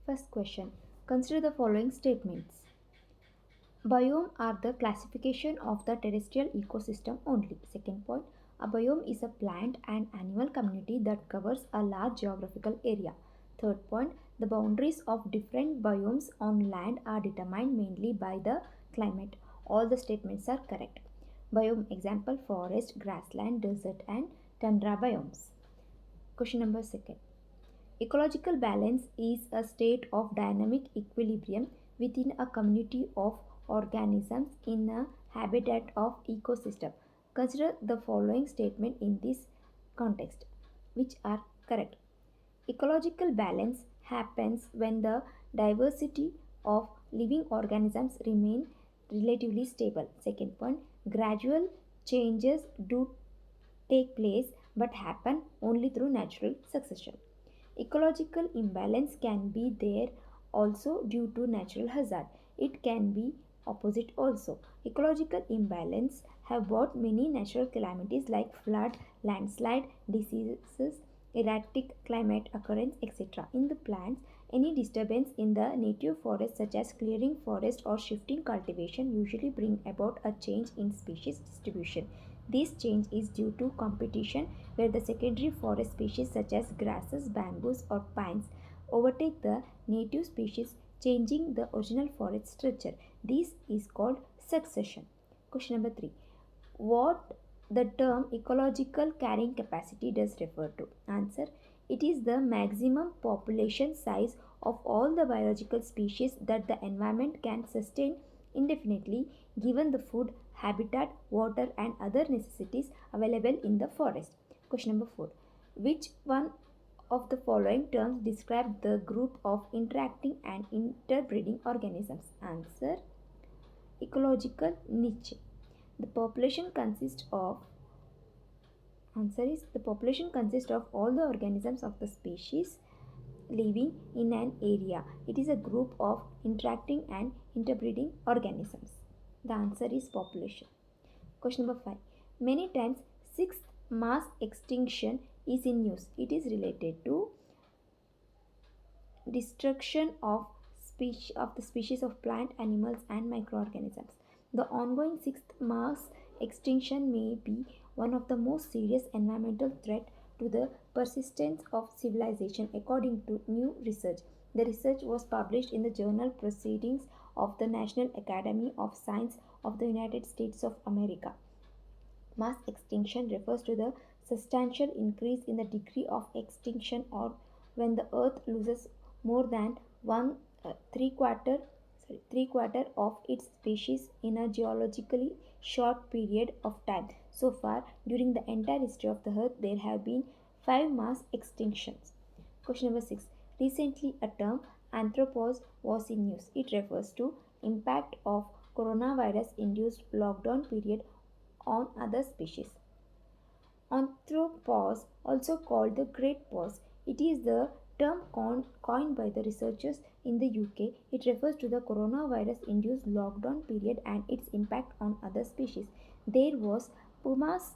First question. Consider the following statements. Biome are the classification of the terrestrial ecosystem only. Second point. A biome is a plant and animal community that covers a large geographical area. Third point. The boundaries of different biomes on land are determined mainly by the climate. All the statements are correct. Biome example forest, grassland, desert and tundra biomes. Question number second. Ecological balance is a state of dynamic equilibrium within a community of organisms in a habitat of ecosystem. Consider the following statement in this context, which are correct. Ecological balance happens when the diversity of living organisms remain relatively stable. Second point, gradual changes do take place but happen only through natural succession. Ecological imbalance can be there also due to natural hazard. It can be opposite also. Ecological imbalance have brought many natural calamities like flood, landslide, diseases, erratic climate occurrence, etc. In the plants, any disturbance in the native forest such as clearing forest or shifting cultivation usually bring about a change in species distribution. This change is due to competition where the secondary forest species such as grasses, bamboos or pines overtake the native species changing the original forest structure. This is called succession. Question number 3. What the term ecological carrying capacity does refer to? Answer. It is the maximum population size of all the biological species that the environment can sustain indefinitely given the food, habitat, water and other necessities available in the forest. Question number 4. Which one of the following terms describe the group of interacting and interbreeding organisms? Answer. Ecological niche. The population consists of Answer is the population consists of all the organisms of the species living in an area. It is a group of interacting and interbreeding organisms. The answer is population. Question number 5. Many times sixth mass extinction is in news. It is related to destruction of the species of plant, animals and microorganisms. The ongoing sixth mass extinction may be one of the most serious environmental threats to the persistence of civilization according to new research. The research was published in the journal Proceedings of the National Academy of Science of the United States of America. Mass extinction refers to the substantial increase in the degree of extinction or when the earth loses more than one three quarter of its species in a geologically short period of time. So far, during the entire history of the earth, there have been 5 mass extinctions. Question number 6. Recently, a term anthropause was in use. It refers to impact of coronavirus induced lockdown period on other species. Anthropause, also called the Great Pause, it is the term coined by the researchers in the UK. It refers to the coronavirus induced lockdown period and its impact on other species. There was pumas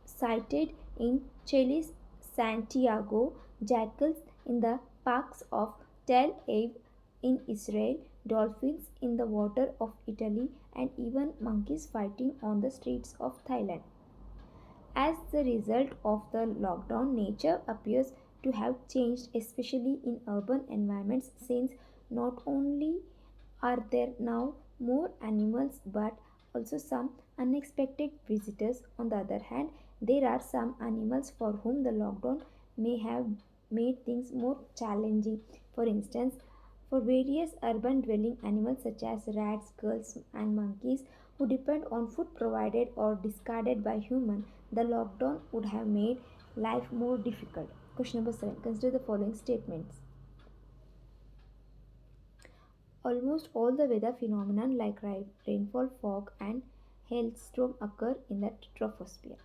sighted in Chile's Santiago, jackals in the parks of Tel Aviv in Israel, dolphins in the water of Italy, and even monkeys fighting on the streets of Thailand. As the result of the lockdown, nature appears to have changed, especially in urban environments, since not only are there now more animals but also some unexpected visitors. On the other hand, there are some animals for whom the lockdown may have made things more challenging. For instance, for various urban dwelling animals such as rats, gulls, and monkeys who depend on food provided or discarded by humans, the lockdown would have made life more difficult. Question number 7. Consider the following statements. Almost all the weather phenomena like rainfall, fog, and hailstorm occur in the troposphere.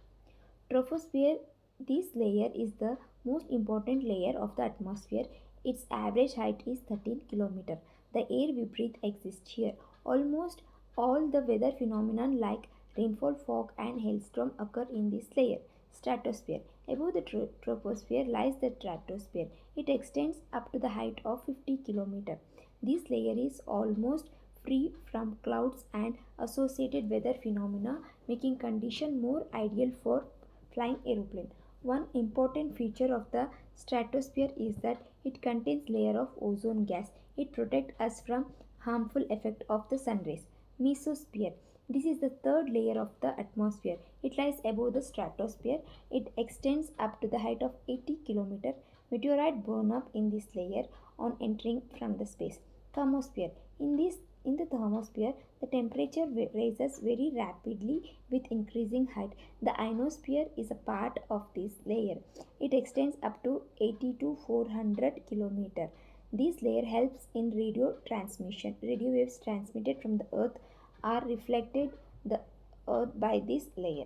Troposphere, this layer is the most important layer of the atmosphere. Its average height is 13 km. The air we breathe exists here. Almost all the weather phenomena like rainfall, fog and hailstorm occur in this layer. Stratosphere. Above the troposphere lies the stratosphere. It extends up to the height of 50 km. This layer is almost free from clouds and associated weather phenomena, making conditions more ideal for flying aeroplane. One important feature of the stratosphere is that it contains layer of ozone gas. It protects us from harmful effect of the sun rays. Mesosphere. This is the third layer of the atmosphere. It lies above the stratosphere. It extends up to the height of 80 km. Meteorite burn up in this layer on entering from the space. Thermosphere. In the thermosphere, the temperature rises very rapidly with increasing height. The ionosphere is a part of this layer. It extends up to 80 to 400 km. This layer helps in radio transmission. Radio waves transmitted from the earth are reflected the earth by this layer.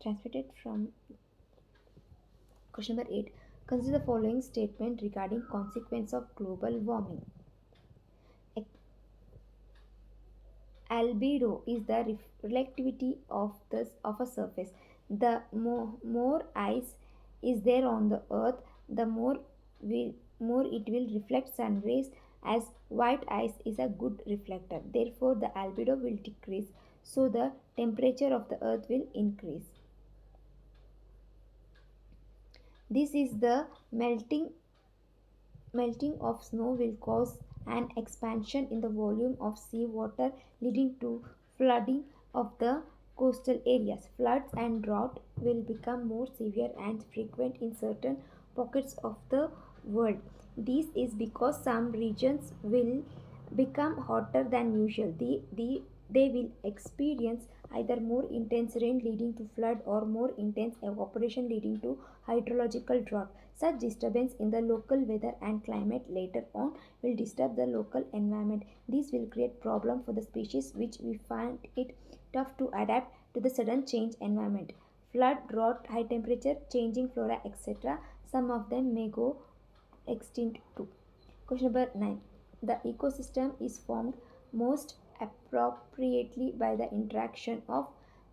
Transmitted from question number 8. Consider the following statement regarding consequence of global warming. Albedo is the reflectivity of a surface. The more ice is there on the earth, the more it will reflect sun rays, as white ice is a good reflector. Therefore, the albedo will decrease, so the temperature of the earth will increase. This is the melting of snow will cause an expansion in the volume of seawater, leading to flooding of the coastal areas. Floods and drought will become more severe and frequent in certain pockets of the world. This is because some regions will become hotter than usual. They will experience either more intense rain leading to flood or more intense evaporation leading to hydrological drought. Such disturbance in the local weather and climate later on will disturb the local environment. This will create problem for the species which we find it tough to adapt to the sudden change environment. Flood, drought, high temperature, changing flora, etc. Some of them may go extinct too. Question number 9. The ecosystem is formed most appropriately by the interaction of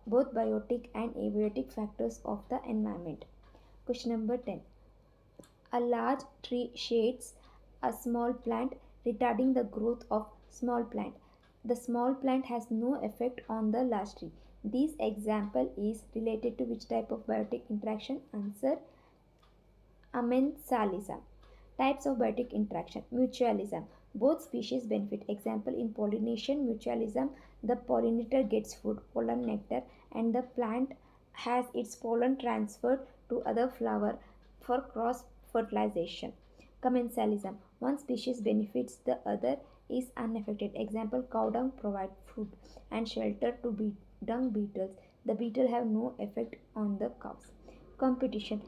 both biotic and abiotic factors of the environment. Question number 10. A large tree shades a small plant, retarding the growth of small plant. The small plant has no effect on the large tree. This example is related to which type of biotic interaction? Answer: amensalism. Types of biotic interaction: mutualism. Both species benefit. Example: in pollination mutualism, the pollinator gets food, pollen, nectar, and the plant has its pollen transferred to other flower for cross fertilization. Commensalism: one species benefits, the other is unaffected. Example: cow dung provide food and shelter to dung beetles. The beetle have no effect on the cows. Competition: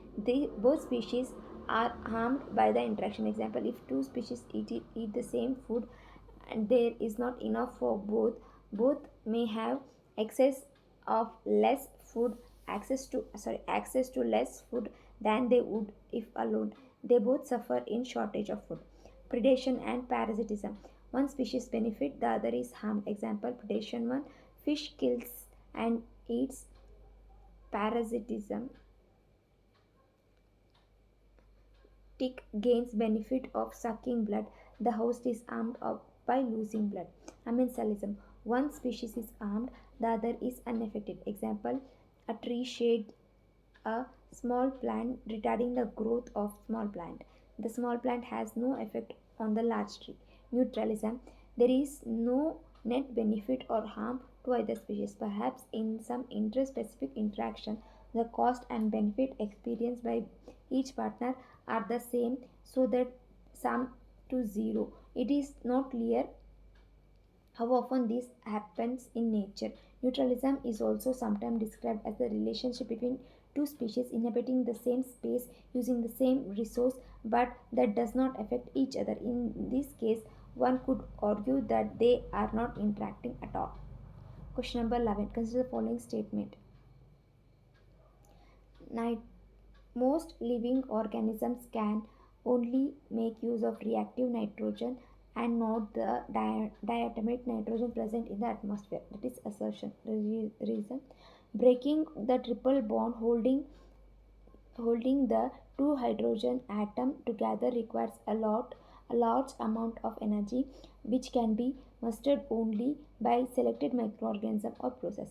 both species are harmed by the interaction. Example: if two species eat the same food and there is not enough for both may have excess of less food access to less food than they would if alone. They both suffer in shortage of food. Predation and parasitism: one species benefit, the other is harmed. Example: predation 1, fish kills and eats. Parasitism: tick gains benefit of sucking blood, the host is harmed by losing blood. Amensalism: one species is harmed, the other is unaffected. Example: a tree shades a small plant, retarding the growth of small plant. The small plant has no effect on the large tree. Neutralism: there is no net benefit or harm to either species. Perhaps in some interspecific interaction, the cost and benefit experienced by each partner are the same, so that sum to zero. It is not clear how often this happens in nature. Neutralism is also sometimes described as the relationship between two species inhabiting the same space using the same resource but that does not affect each other. In this case, one could argue that they are not interacting at all. Question number 11. Consider the following statement. Most living organisms can only make use of reactive nitrogen and not the diatomic nitrogen present in the atmosphere. That is assertion. The reason: breaking the triple bond holding holding the two hydrogen atom together requires a large amount of energy which can be mustered only by selected microorganism or process.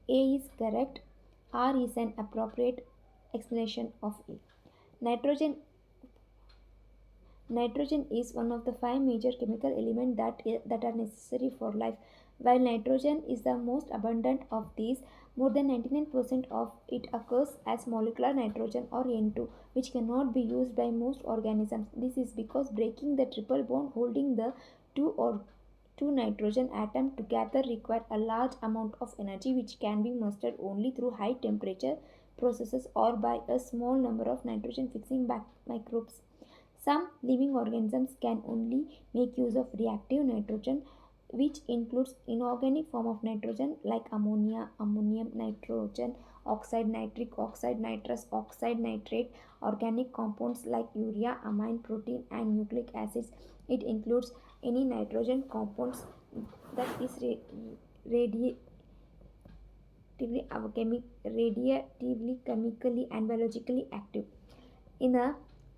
A is correct. R is an appropriate explanation of A. Nitrogen Nitrogen is one of the five major chemical elements that are necessary for life. While nitrogen is the most abundant of these, more than 99% of it occurs as molecular nitrogen or N2, which cannot be used by most organisms. This is because breaking the triple bond holding the two or two nitrogen atoms together require a large amount of energy which can be mustered only through high temperature processes or by a small number of nitrogen fixing microbes. Some living organisms can only make use of reactive nitrogen, which includes inorganic form of nitrogen like ammonia, ammonium nitrogen oxide, nitric oxide, nitrous oxide, nitrate, organic compounds like urea, amine, protein, and nucleic acids. It includes any nitrogen compounds that is radiatively, radiatively, chemically, and biologically active. In a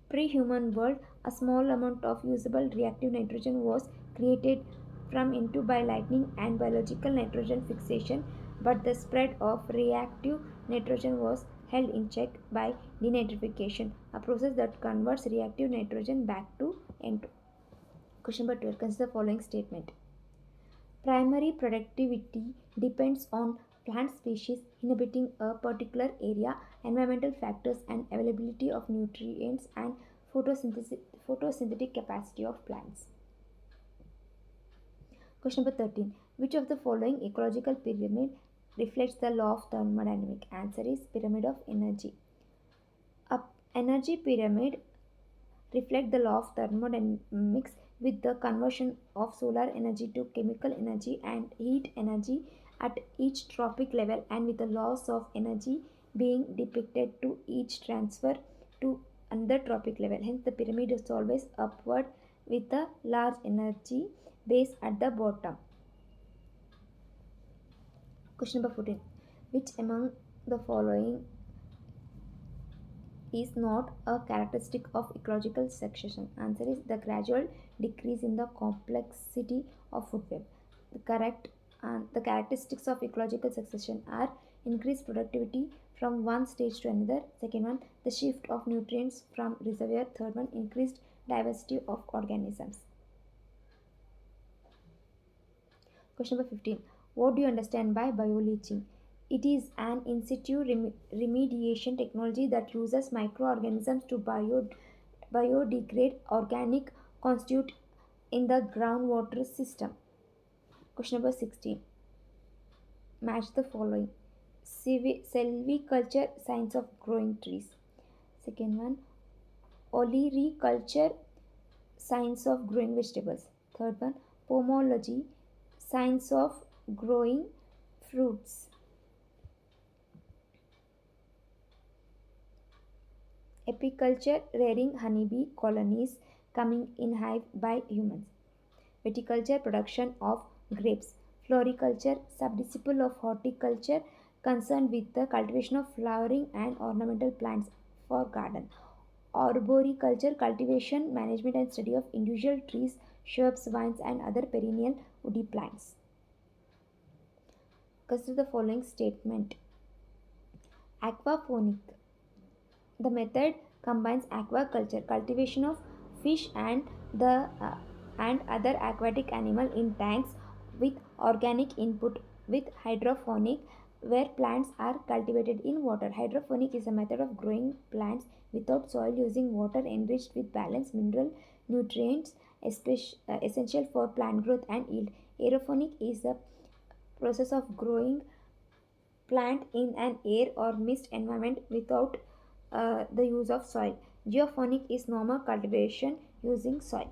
pre-human world, a small amount of usable reactive nitrogen was created from into by lightning and biological nitrogen fixation, but the spread of reactive nitrogen was held in check by denitrification, a process that converts reactive nitrogen back to N2. Question number 12. Consider the following statement. Primary productivity depends on plant species inhabiting a particular area, environmental factors, and availability of nutrients and photosynthetic capacity of plants. Question number 13. Which of the following ecological pyramid reflects the law of thermodynamics? Answer is pyramid of energy. A energy pyramid reflect the law of thermodynamics with the conversion of solar energy to chemical energy and heat energy at each tropic level, and with the loss of energy being depicted to each transfer to another tropic level. Hence the pyramid is always upward with a large energy base at the bottom. Question number 14. Which among the following is not a characteristic of ecological succession? Answer is the gradual decrease in the complexity of food web. The characteristics of ecological succession are increased productivity from one stage to another. Second one, the shift of nutrients from reservoir. Third one, increased diversity of organisms. Question number 15. What do you understand by bioleaching? It is an in situ remediation technology that uses microorganisms to biodegrade organic constitute in the groundwater system. Question number 16. Match the following. Silviculture, science of growing trees. Second one, olericulture, science of growing vegetables. Third one, pomology, science of growing fruits. Apiculture, rearing honeybee colonies coming in hive by humans. Viticulture, production of grapes. Floriculture, subdiscipline of horticulture concerned with the cultivation of flowering and ornamental plants for garden. Arboriculture, cultivation, management and study of individual trees, shrubs, vines and other perennial woody plants. Consider the following statement. Aquaponic. The method combines aquaculture, cultivation of fish and other aquatic animal in tanks with organic input, with hydroponic where plants are cultivated in water. Hydroponic is a method of growing plants without soil using water enriched with balanced mineral nutrients essential for plant growth and yield. Aeroponic is the process of growing plant in an air or mist environment without the use of soil. Geophonic is normal cultivation using soil.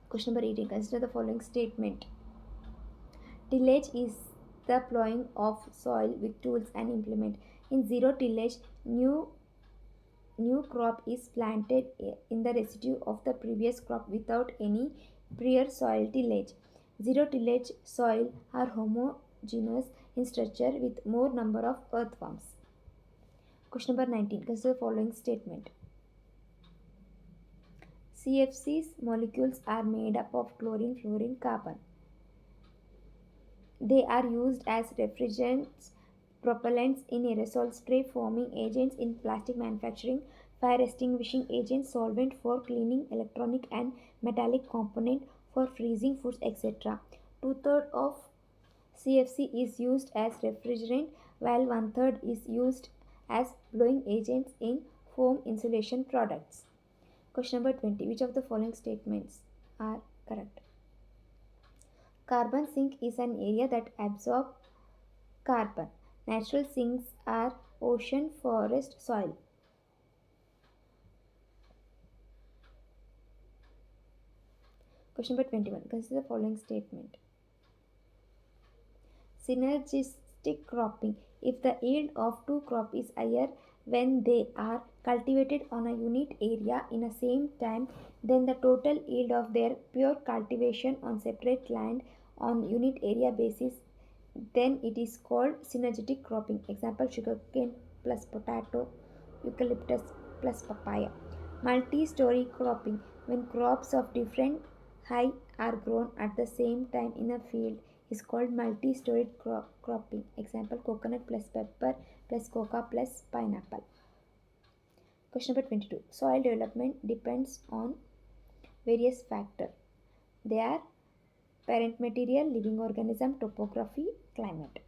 Question number 18. Consider the following statement. Tillage is the plowing of soil with tools and implement. In zero tillage, new crop is planted in the residue of the previous crop without any prior soil tillage. Zero tillage soil are homogeneous in structure with more number of earthworms. Question number 19. Consider the following statement. CFC's molecules are made up of chlorine, fluorine, carbon. They are used as refrigerants, propellants in aerosol spray, foaming agents in plastic manufacturing, fire extinguishing agents, solvent for cleaning electronic and metallic component for freezing foods, etc. Two-thirds of CFC is used as refrigerant, while one-third is used as blowing agents in foam insulation products. Question number 20. Which of the following statements are correct? Carbon sink is an area that absorbs carbon. Natural sinks are ocean, forest, soil. Question number 21. Consider the following statement. Synergistic cropping. If the yield of two crops is higher when they are cultivated on a unit area in the same time than the total yield of their pure cultivation on separate land on unit area basis, then it is called synergetic cropping. Example, sugarcane plus potato, eucalyptus plus papaya. Multi-story cropping. When crops of different height are grown at the same time in a field is called multi-story cropping. Example, coconut plus pepper plus coca plus pineapple. Question number 22. Soil development depends on various factors. They are parent material, living organism, topography, climate.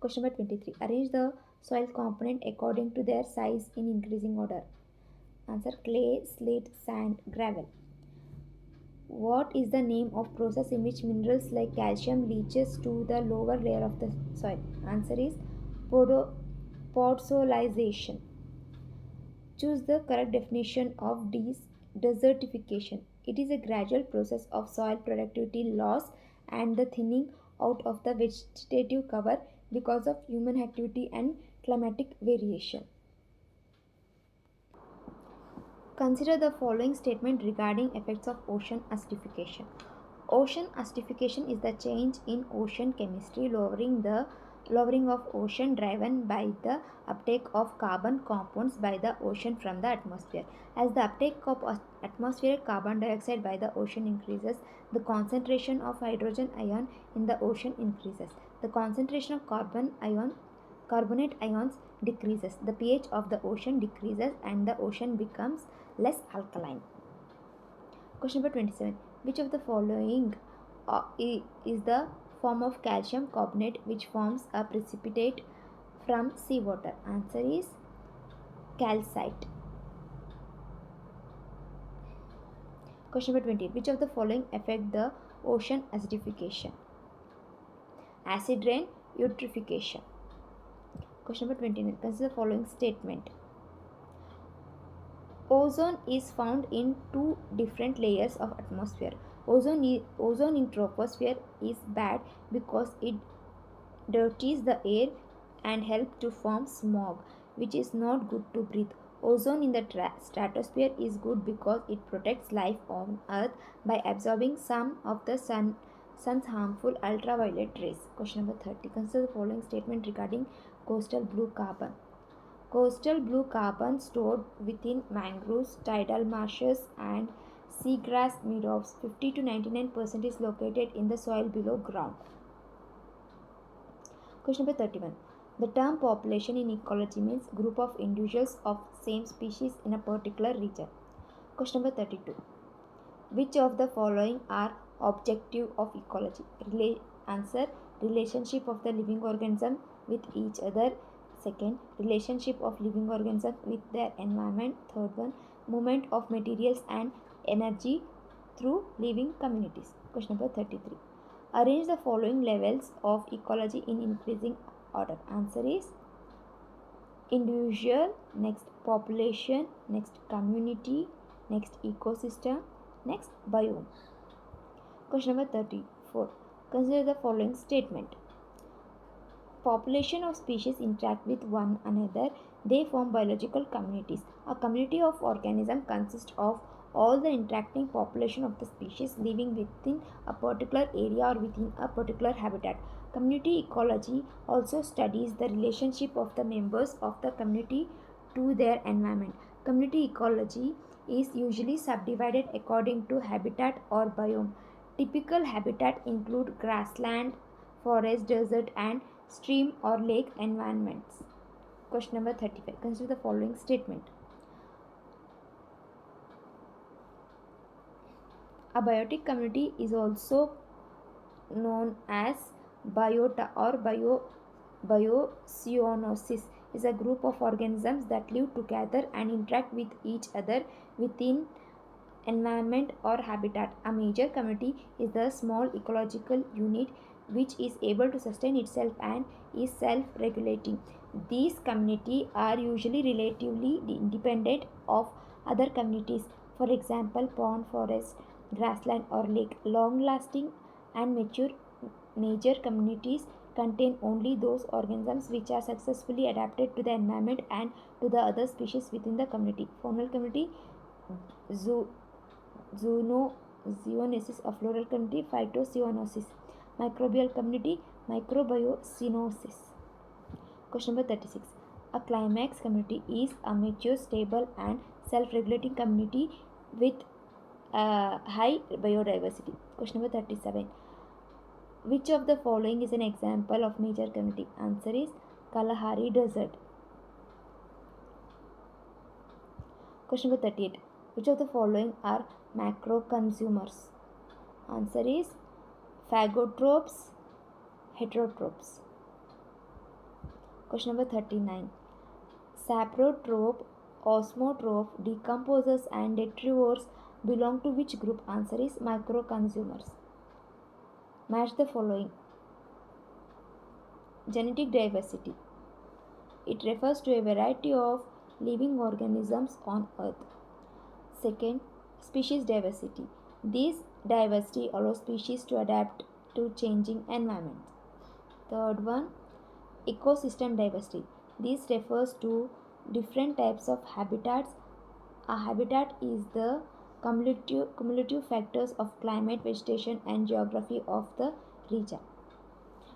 Question number 23. Arrange the soil component according to their size in increasing order. Answer: clay, slate, sand, gravel. What is the name of process in which minerals like calcium leaches to the lower layer of the soil? Answer is podsolization. Choose the correct definition of desertification. It is a gradual process of soil productivity loss and the thinning out of the vegetative cover because of human activity and climatic variation. Consider the following statement regarding effects of ocean acidification. Ocean acidification is the change in ocean chemistry, lowering of ocean driven by the uptake of carbon compounds by the ocean from the atmosphere. As the uptake of atmospheric carbon dioxide by the ocean increases, the concentration of hydrogen ion in the ocean increases. The concentration of carbonate ions decreases. The pH of the ocean decreases and the ocean becomes less alkaline. Question number 27. Which of the following is the form of calcium carbonate which forms a precipitate from seawater? Answer is calcite. Question number 28. Which of the following affect the ocean acidification? Acid rain, eutrophication. Question number 29. Consider the following statement. Ozone is found in two different layers of atmosphere. Ozone in troposphere is bad because it dirties the air and helps to form smog, which is not good to breathe. Ozone in the stratosphere is good because it protects life on Earth by absorbing some of the sun's harmful ultraviolet rays. Question number 30. Consider the following statement regarding coastal blue carbon. Coastal blue carbon stored within mangroves, tidal marshes, and seagrass meadows. 50 to 99% is located in the soil below ground. Question number 31. The term population in ecology means group of individuals of same species in a particular region. Question number 32. Which of the following are objective of ecology? Answer: relationship of the living organism with each other. Second, relationship of living organisms with their environment. Third one, movement of materials and energy through living communities. Question number 33. Arrange the following levels of ecology in increasing order. Answer is individual, next population, next community, next ecosystem, next biome. Question number 34. Consider the following statement. Population of species interact with one another. They form biological communities. A community of organisms consists of all the interacting population of the species living within a particular area or within a particular habitat. Community ecology also studies the relationship of the members of the community to their environment. Community ecology is usually subdivided according to habitat or biome. Typical habitat include grassland, forest, desert, and stream or lake environments. Question number 35. Consider the following statement. A biotic community is also known as biota or biocenosis, is a group of organisms that live together and interact with each other within environment or habitat. A major community is the small ecological unit which is able to sustain itself and is self-regulating. These communities are usually relatively independent of other communities. For example, pond, forest, grassland, or lake. Long-lasting and mature major communities contain only those organisms which are successfully adapted to the environment and to the other species within the community. Faunal community, zoonosis, a floral community, phytocenosis, microbial community, microbiocenosis. Question number 36. A climax community is a mature, stable, and self-regulating community with high biodiversity. Question number 37. Which of the following is an example of major community? Answer is Kalahari Desert. Question number 38. Which of the following are macro consumers? Answer is phagotropes, heterotrophs. Question number 39. Saprotrope, osmotroph, decomposers, and detrivores belong to which group? Answer is micro consumers. Match the following. Genetic diversity. It refers to a variety of living organisms on Earth. Second, species diversity. This diversity allows species to adapt to changing environments. Third one, ecosystem diversity. This refers to different types of habitats. A habitat is the cumulative factors of climate, vegetation, and geography of the region.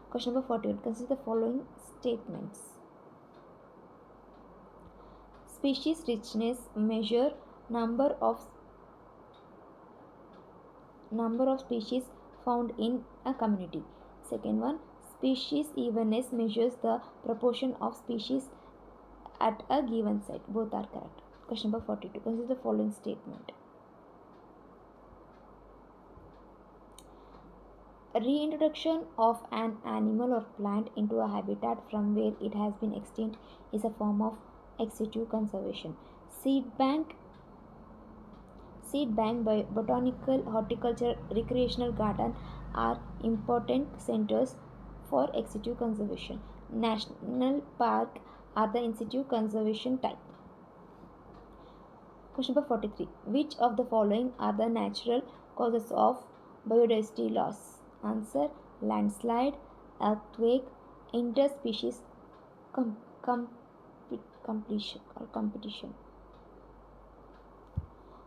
Question number 41. Consider the following statements. Species richness measure number of species found in a community. Second one, species evenness measures the proportion of species at a given site. Both are correct. Question number 42. Consider the following statement. Reintroduction of an animal or plant into a habitat from where it has been extinct is a form of ex situ conservation. Seed bank, botanical, horticulture, recreational garden are important centers for ex situ conservation. National park are the in situ conservation type. Question number 43. Which of the following are the natural causes of biodiversity loss? Answer: landslide, earthquake, interspecies competition.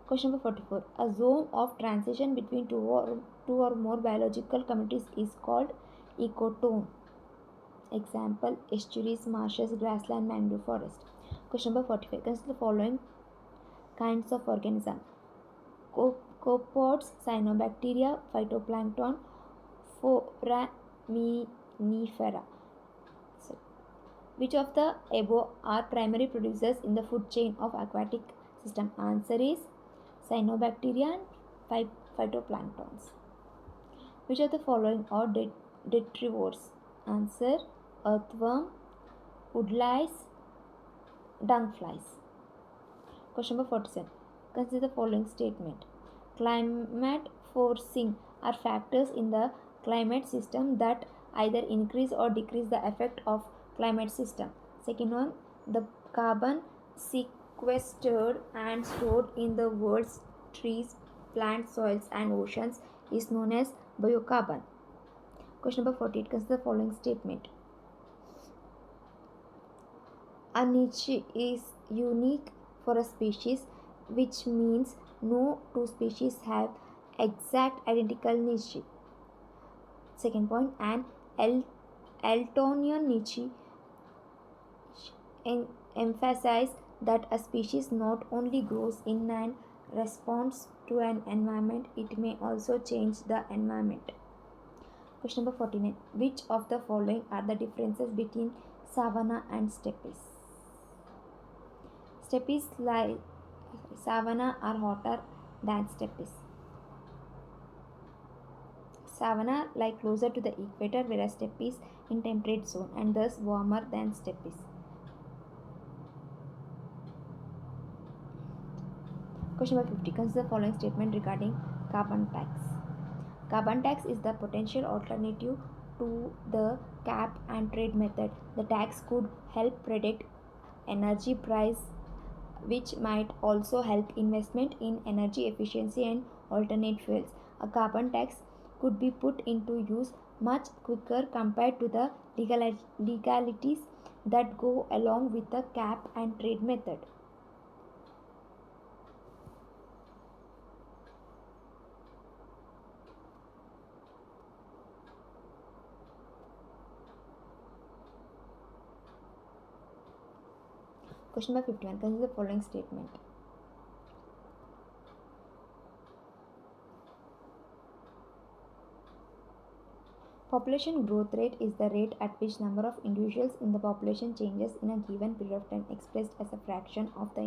Question number 44. A zone of transition between two or more biological communities is called ecotone. Example: estuaries, marshes, grassland, mangrove forest. Question number 45. Consider the following kinds of organism: copepods, cyanobacteria, phytoplankton, foraminifera. So, which of the above are primary producers in the food chain of aquatic system? Answer is cyanobacteria and phytoplanktons. Which of the following are detrivores? Answer: earthworm, woodlice, dung flies. Question number 47. Consider the following statement. Climate forcing are factors in the climate system that either increase or decrease the effect of climate system. Second one, the carbon sequestered and stored in the world's trees, plants, soils, and oceans is known as biocarbon. Question number 48. Consider the following statement. A niche is unique for a species, which means No two species have exact identical niche. Second point, an Eltonian niche emphasizes that a species not only grows in and responds to an environment, it may also change the environment. Question number 49. Which of the following are the differences between savanna and steppes? Savanna are hotter than steppes. Savanna lie closer to the equator, whereas steppes in temperate zone and thus warmer than steppes. Question number 50. Consider the following statement regarding carbon tax. Carbon tax is the potential alternative to the cap and trade method. The tax could help predict energy price, which might also help investment in energy efficiency and alternate fuels. A carbon tax could be put into use much quicker compared to the legalities that go along with the cap and trade method. Question number 51. Consider the following statement. Population growth rate is the rate at which number of individuals in the population changes in a given period of time, expressed as a fraction of the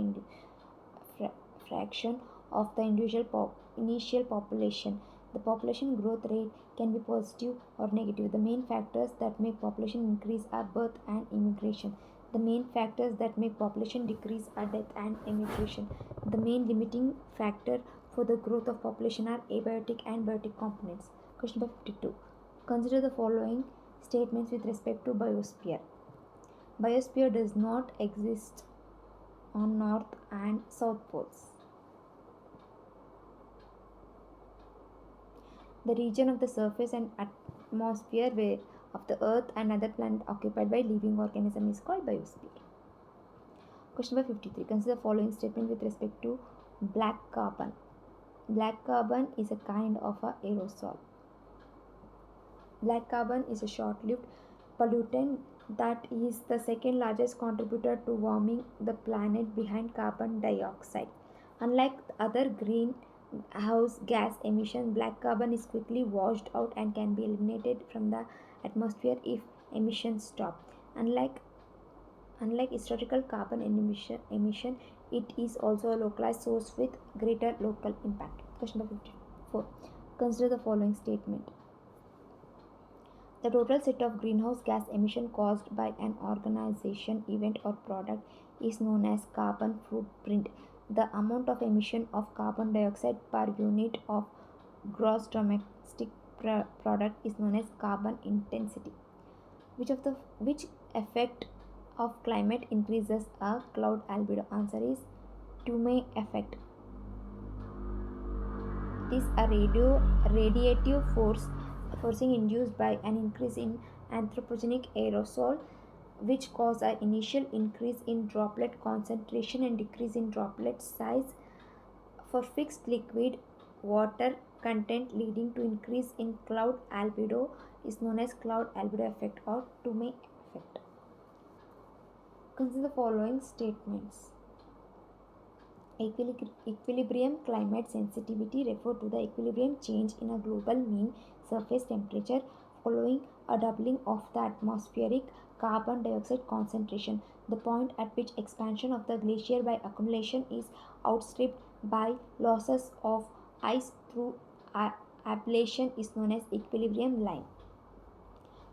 initial population. The population growth rate can be positive or negative. The main factors that make population increase are birth and immigration. The main factors that make population decrease are death and emigration. The main limiting factor for the growth of population are abiotic and biotic components. Question number 52. Consider the following statements with respect to biosphere. Biosphere does not exist on north and south poles. The region of the surface and atmosphere of the earth and other planets occupied by living organisms is called biosphere. Question number 53. Consider the following statement with respect to black carbon. Black carbon is a kind of a aerosol. Black carbon is a short-lived pollutant that is the second largest contributor to warming the planet behind carbon dioxide. Unlike other greenhouse gas emissions, black carbon is quickly washed out and can be eliminated from the atmosphere if emissions stop. Unlike historical carbon emission, it is also a localized source with greater local impact. Question number 54. Consider the following statement. The total set of greenhouse gas emission caused by an organization, event or product is known as carbon footprint. The amount of emission of carbon dioxide per unit of gross domestic product is known as carbon intensity. Which effect of climate increases a cloud albedo? Answer is Tume effect. It is a radiative forcing induced by an increase in anthropogenic aerosol, which cause an initial increase in droplet concentration and decrease in droplet size for fixed liquid water content, leading to increase in cloud albedo is known as cloud albedo effect or Tume effect. Consider the following statements. Equilibrium climate sensitivity refer to the equilibrium change in a global mean surface temperature following a doubling of the atmospheric carbon dioxide concentration. The point at which expansion of the glacier by accumulation is outstripped by losses of ice through ablation is known as equilibrium line.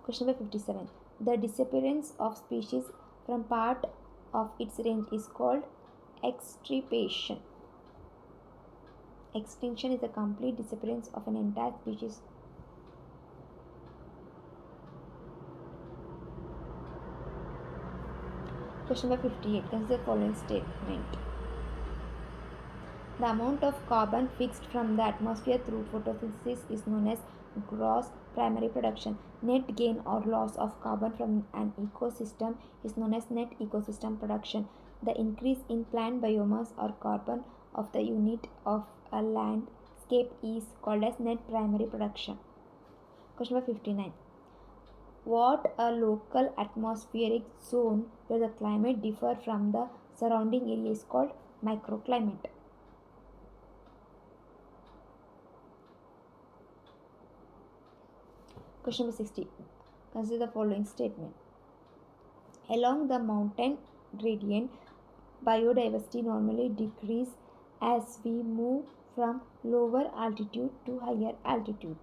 Question number 57. The disappearance of species from part of its range is called extirpation. Extinction is the complete disappearance of an entire species. Question number 58. Consider the following statement. The amount of carbon fixed from the atmosphere through photosynthesis is known as gross primary production. Net gain or loss of carbon from an ecosystem is known as net ecosystem production. The increase in plant biomass or carbon of the unit of a landscape is called as net primary production. Question number 59. What a local atmospheric zone where the climate differs from the surrounding area is called microclimate. Question number 60. Consider the following statement. Along the mountain gradient, biodiversity normally decreases as we move from lower altitude to higher altitude.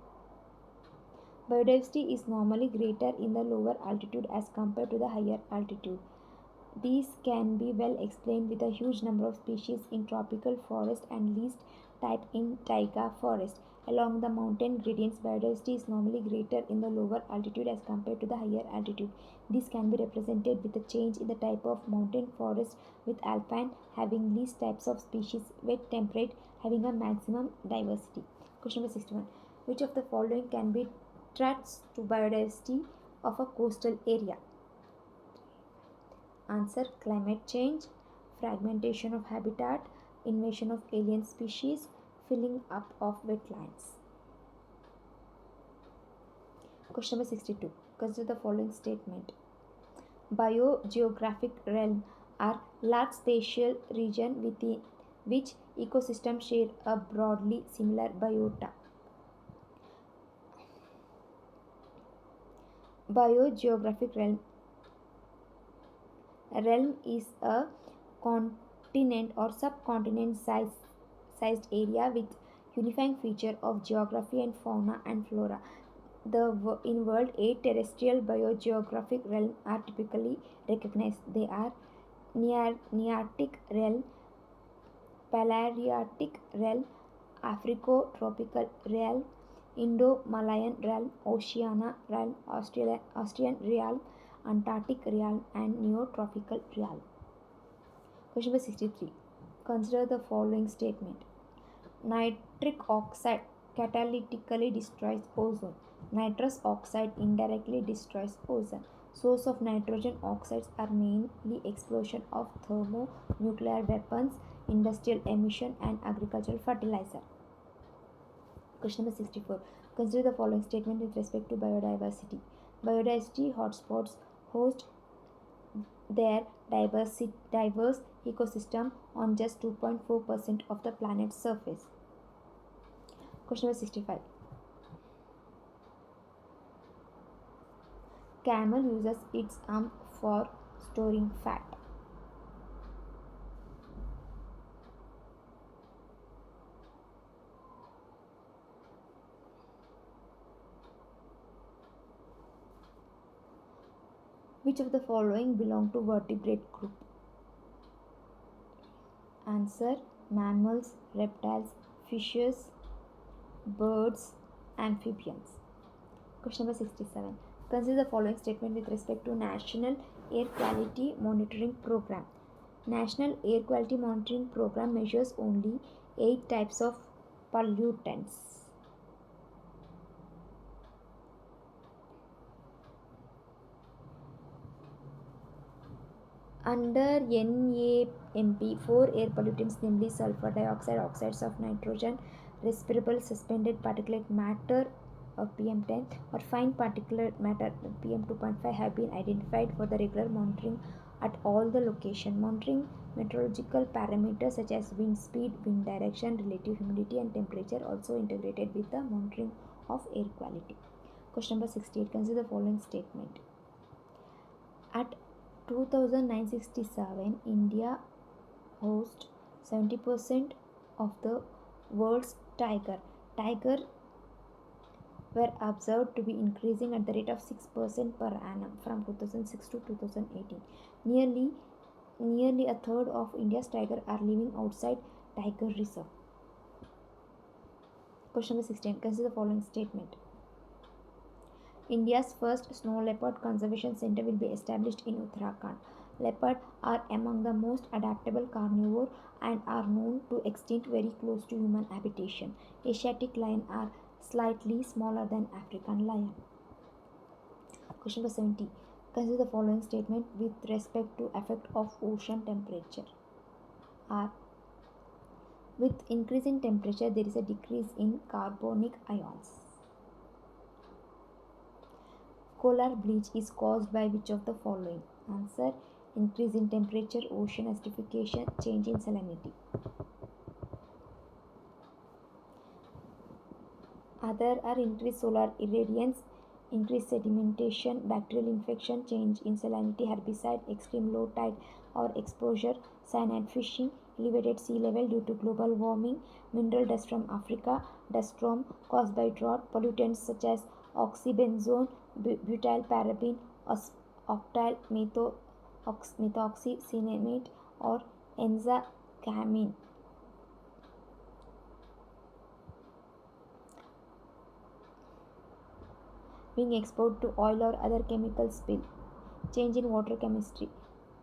Biodiversity is normally greater in the lower altitude as compared to the higher altitude. These can be well explained with a huge number of species in tropical forest and least type in taiga forest. Along the mountain gradients, biodiversity is normally greater in the lower altitude as compared to the higher altitude. This can be represented with a change in the type of mountain forest, with alpine having least types of species, wet temperate having a maximum diversity. Question number 61. Which of the following can be threats to biodiversity of a coastal area? Answer: climate change, fragmentation of habitat, invasion of alien species, filling up of wetlands. Question number 62. Consider the following statement. Biogeographic realm are large spatial region within which ecosystems share a broadly similar biota. Biogeographic realm is a continent or subcontinent sized area with unifying feature of geography and fauna and flora. In world, 8 terrestrial biogeographic realms are typically recognized. They are Nearctic realm, Palearctic realm, Africo-tropical realm, Indo-Malayan realm, Oceania realm, Australian realm, Antarctic realm, and Neotropical realm. Question number 63. Consider the following statement. Nitric oxide catalytically destroys ozone. Nitrous oxide indirectly destroys ozone. Source of nitrogen oxides are mainly explosion of thermonuclear weapons, industrial emission, and agricultural fertilizer. Question number 64. Consider the following statement with respect to biodiversity. Biodiversity hotspots host their diverse ecosystem on just 2.4% of the planet's surface. Question number 65. Camel uses its hump for storing fat. Which of the following belong to vertebrate group? Answer: mammals, reptiles, fishes, birds, amphibians. Question number 67. Consider the following statement with respect to National Air Quality Monitoring Program. National Air Quality Monitoring Program measures only 8 types of pollutants. Under NAMP, 4 air pollutants, namely sulfur dioxide, oxides of nitrogen, respirable suspended particulate matter of PM10, or fine particulate matter PM2.5, have been identified for the regular monitoring at all the locations. Monitoring meteorological parameters such as wind speed, wind direction, relative humidity, and temperature also integrated with the monitoring of air quality. Question number 68. Consider the following statement. At 2967, India hosts 70% of the world's tiger. Tiger were observed to be increasing at the rate of 6% per annum from 2006 to 2018. Nearly a third of India's tiger are living outside tiger reserve. Question number 16. Consider the following statement. India's first snow leopard conservation center will be established in Uttarakhand. Leopards are among the most adaptable carnivore and are known to extend very close to human habitation. Asiatic lion are slightly smaller than African lion. Question number 70. Consider the following statement with respect to effect of ocean temperature. With increase in temperature, there is a decrease in carbonic ions. Polar bleach is caused by which of the following? Answer: increase in temperature, ocean acidification, change in salinity. Other are increased solar irradiance, increased sedimentation, bacterial infection, change in salinity, herbicide, extreme low tide or exposure, cyanide fishing, elevated sea level due to global warming, mineral dust from Africa, dust storm caused by drought, pollutants such as oxybenzone, butyl paraben, octyl methoxycinnamate or enzacamine. Being exposed to oil or other chemical spill, change in water chemistry,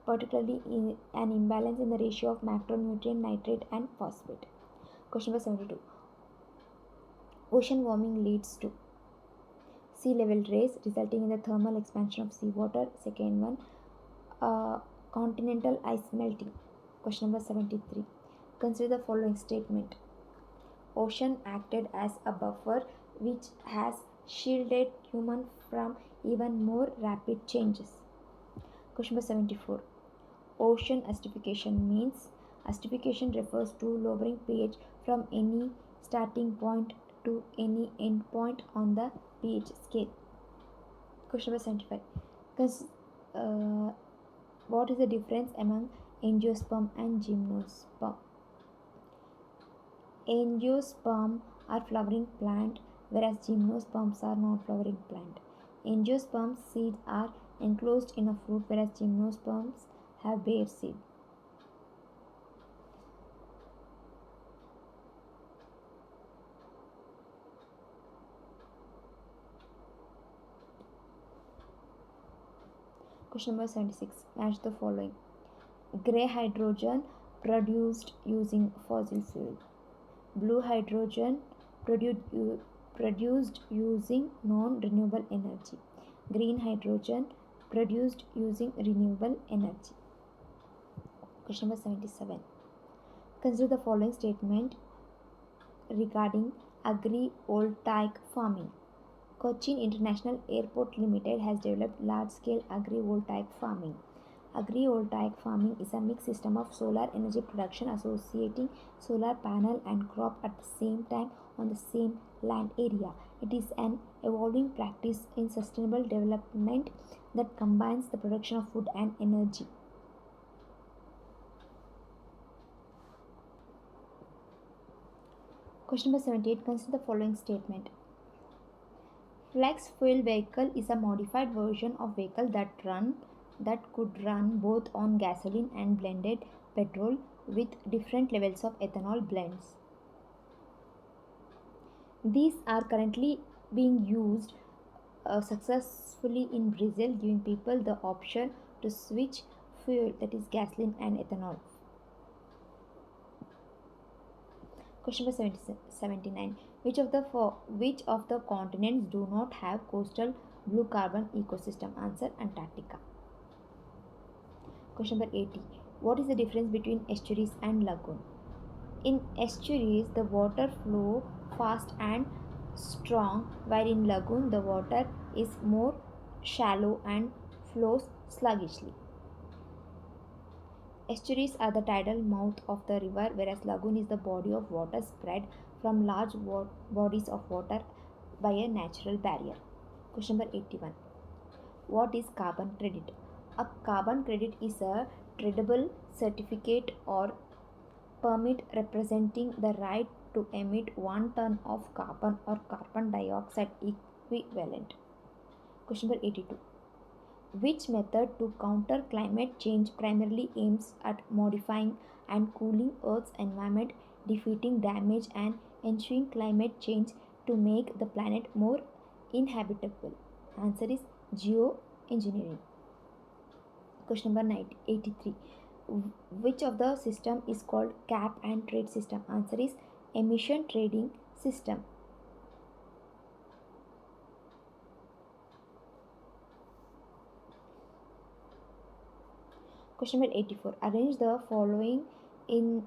particularly in an imbalance in the ratio of macronutrient, nitrate, and phosphate. Question number 72. Ocean warming leads to sea level rise, resulting in the thermal expansion of seawater. Second one, continental ice melting. Question number 73. Consider the following statement. Ocean acted as a buffer which has shielded human from even more rapid changes. Question number 74. Ocean acidification means acidification refers to lowering pH from any starting point to any end point on the pH scale. Question number 75. What is the difference among angiosperm and gymnosperm? Angiosperm are flowering plant, whereas gymnosperms are non-flowering plant. Angiosperm seeds are enclosed in a fruit, whereas gymnosperms have bare seed. Question number 76. Match the following. Gray hydrogen produced using fossil fuel. Blue hydrogen produced using non-renewable energy. Green hydrogen produced using renewable energy. Question number 77. Consider the following statement regarding agrivoltaic farming. Cochin International Airport Limited has developed large-scale agrivoltaic farming. Agrivoltaic farming is a mixed system of solar energy production associating solar panel and crop at the same time on the same land area. It is an evolving practice in sustainable development that combines the production of food and energy. Question number 78. Consider the following statement. Flex fuel vehicle is a modified version of vehicle that could run both on gasoline and blended petrol with different levels of ethanol blends. These are currently being used successfully in Brazil, giving people the option to switch fuel, that is gasoline and ethanol. Question number 79. Which of the continents do not have coastal blue carbon ecosystem? Answer: Antarctica. Question number 80. What is the difference between estuaries and lagoon? In estuaries, the water flow fast and strong, while in lagoon the water is more shallow and flows sluggishly. Estuaries are the tidal mouth of the river, whereas lagoon is the body of water spread from large bodies of water by a natural barrier. Question number 81. What is carbon credit? A carbon credit is a tradable certificate or permit representing the right to emit 1 ton of carbon or carbon dioxide equivalent. Question number 82. Which method to counter climate change primarily aims at modifying and cooling Earth's environment, defeating damage and ensuring climate change to make the planet more inhabitable? Answer is geoengineering. Question number 83. Which of the system is called cap and trade system? Answer is emission trading system. Question number 84. Arrange the following in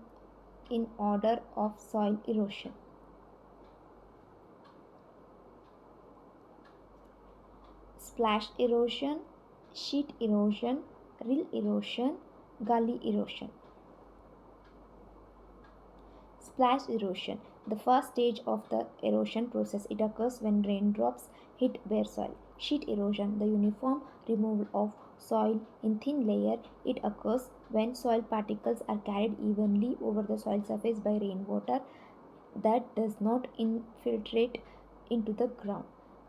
in order of soil erosion. Splash erosion, sheet erosion, rill erosion, gully erosion. Splash erosion. The first stage of the erosion process. It occurs when raindrops hit bare soil. Sheet erosion. The uniform removal of soil in thin layer. It occurs when soil particles are carried evenly over the soil surface by rainwater that does not infiltrate into the ground.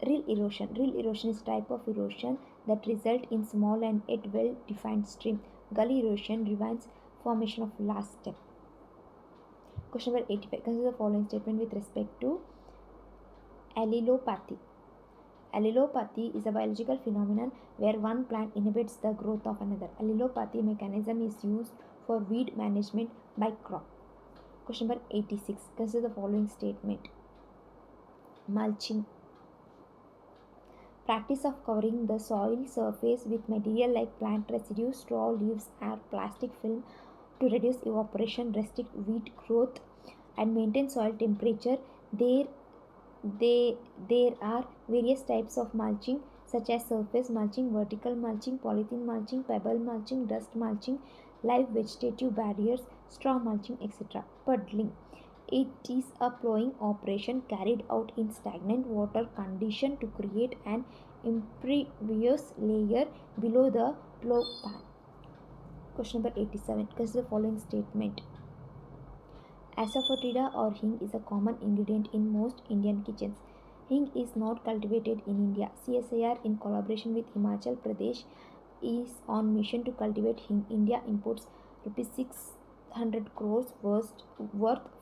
Rill erosion. Rill erosion is a type of erosion that result in small and yet well defined stream. Gully erosion prevents formation of last step. Question number 85. Consider the following statement with respect to allelopathy. Allelopathy is a biological phenomenon where one plant inhibits the growth of another. Allelopathy mechanism is used for weed management by crop. Question number 86. Consider the following statement. Mulching. Practice of covering the soil surface with material like plant residue, straw, leaves, or plastic film to reduce evaporation, restrict weed growth, and maintain soil temperature. There, there are various types of mulching such as surface mulching, vertical mulching, polythene mulching, pebble mulching, dust mulching, live vegetative barriers, straw mulching, etc. Puddling. It is a plowing operation carried out in stagnant water condition to create an impervious layer below the plow pan. Question number 87. Consider the following statement. Asafoetida or hing is a common ingredient in most Indian kitchens. Hing is not cultivated in India. CSIR, in collaboration with Himachal Pradesh, is on mission to cultivate hing. India imports rupees 600 crores worth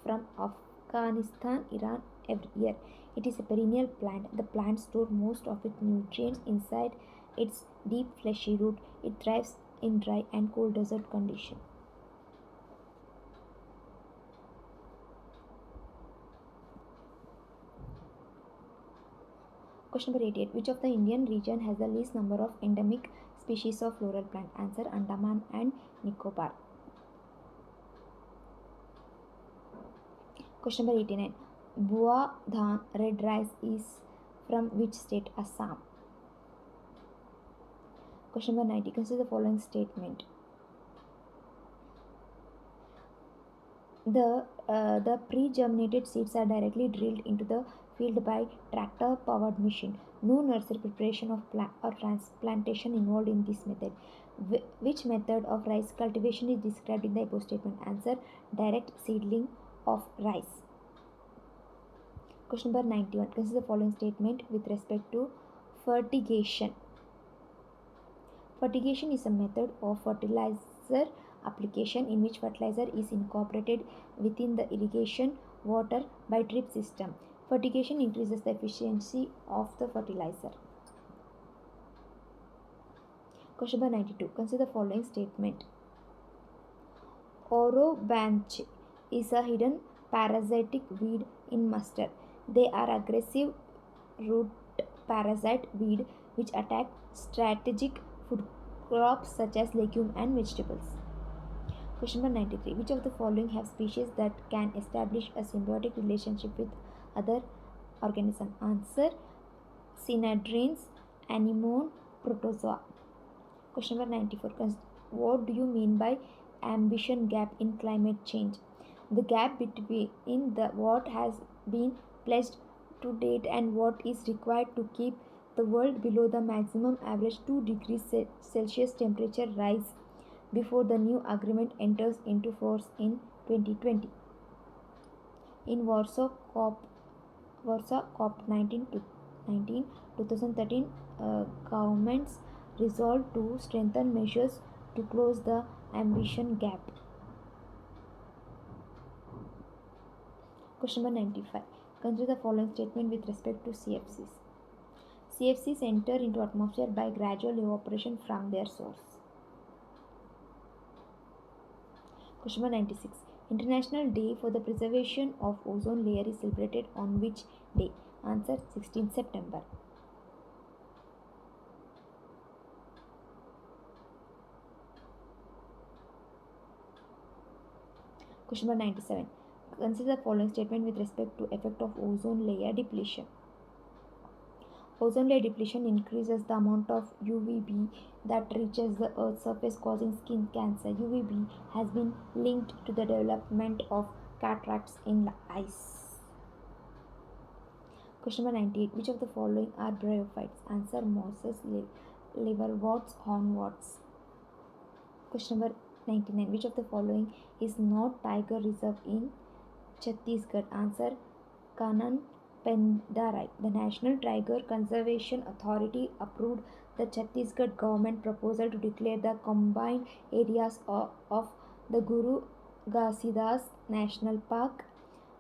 from Afghanistan, Iran every year. It is a perennial plant. The plant stores most of its nutrients inside its deep fleshy root. It thrives in dry and cold desert conditions. Question number 88. Which of the Indian region has the least number of endemic species of floral plant? Answer: Andaman and Nicobar. Question number 89. Bua Dhan red rice is from which state? Assam. Question number 90. Consider the following statement. The pre-germinated seeds are directly drilled into the field by tractor-powered machine. No nursery preparation of plant or transplantation involved in this method. Which method of rice cultivation is described in the above statement? Answer: direct seedling of rice. Question number 91. Consider the following statement with respect to fertigation. Fertigation is a method of fertilizer application in which fertilizer is incorporated within the irrigation water by drip system. Fertigation increases the efficiency of the fertilizer. Question number 92. Consider the following statement. Orobanche is a hidden parasitic weed in mustard. They are aggressive root parasite weed which attack strategic food crops such as legume and vegetables. Question number 93. Which of the following have species that can establish a symbiotic relationship with other organisms? Answer: Synandrines, anemone, protozoa. Question number 94. What do you mean by ambition gap in climate change? The gap between what has been pledged to date and what is required to keep the world below the maximum average 2 degrees Celsius temperature rise before the new agreement enters into force in 2020. In Warsaw COP 2013, governments resolved to strengthen measures to close the ambition gap. Question number 95. Consider the following statement with respect to CFCs. CFCs enter into atmosphere by gradual evaporation from their source. Question number 96. International Day for the Preservation of Ozone Layer is celebrated on which day? Answer: 16 September. Question number 97. Consider the following statement with respect to effect of ozone layer depletion. Ozone layer depletion increases the amount of UVB that reaches the Earth's surface, causing skin cancer. UVB has been linked to the development of cataracts in the eyes. Question number 98. Which of the following are bryophytes? Answer: mosses, liverworts, hornworts. Question number 99. Which of the following is not tiger reserve in Chhattisgarh? Answer: Kanan Pendarai. The National Tiger Conservation Authority approved the Chhattisgarh government proposal to declare the combined areas of the Guru Ghasidas National Park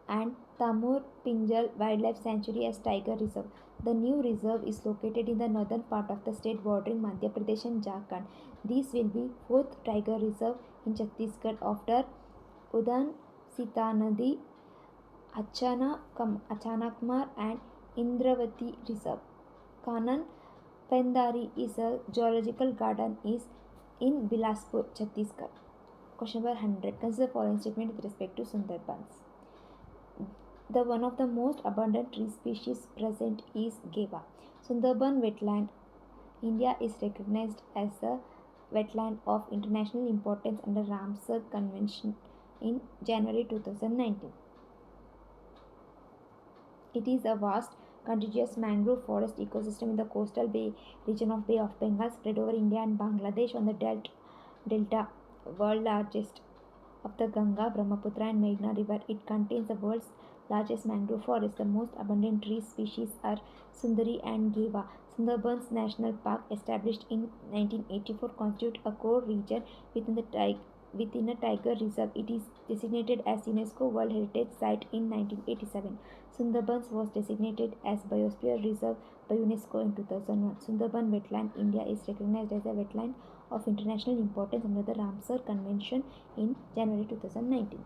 and Tamur Pinjal Wildlife Sanctuary as Tiger Reserve. The new reserve is located in the northern part of the state bordering Madhya Pradesh and Jharkhand. This will be fourth tiger reserve in Chhattisgarh after Udan Sitanadi, Achanakmar and Indravati Reserve. Kanan Pendari is a zoological garden is in Bilaspur, Chhattisgarh. Question number 100. Consider the following statement with respect to Sundarbans. The one of the most abundant tree species present is Geva. Sundarban wetland, India is recognized as a wetland of international importance under Ramsar Convention in January 2019. It is a vast, contiguous mangrove forest ecosystem in the coastal bay region of Bay of Bengal, spread over India and Bangladesh on the delta, world largest of the Ganga, Brahmaputra, and Meghna river. It contains the world's largest mangrove forest. The most abundant tree species are Sundari and Geva. Sundarbans National Park, established in 1984, constitute a core region within a tiger reserve. It is designated as UNESCO World Heritage Site in 1987. Sundarbans was designated as Biosphere Reserve by UNESCO in 2001. Sundarban Wetland, India is recognized as a wetland of international importance under the Ramsar Convention in January 2019.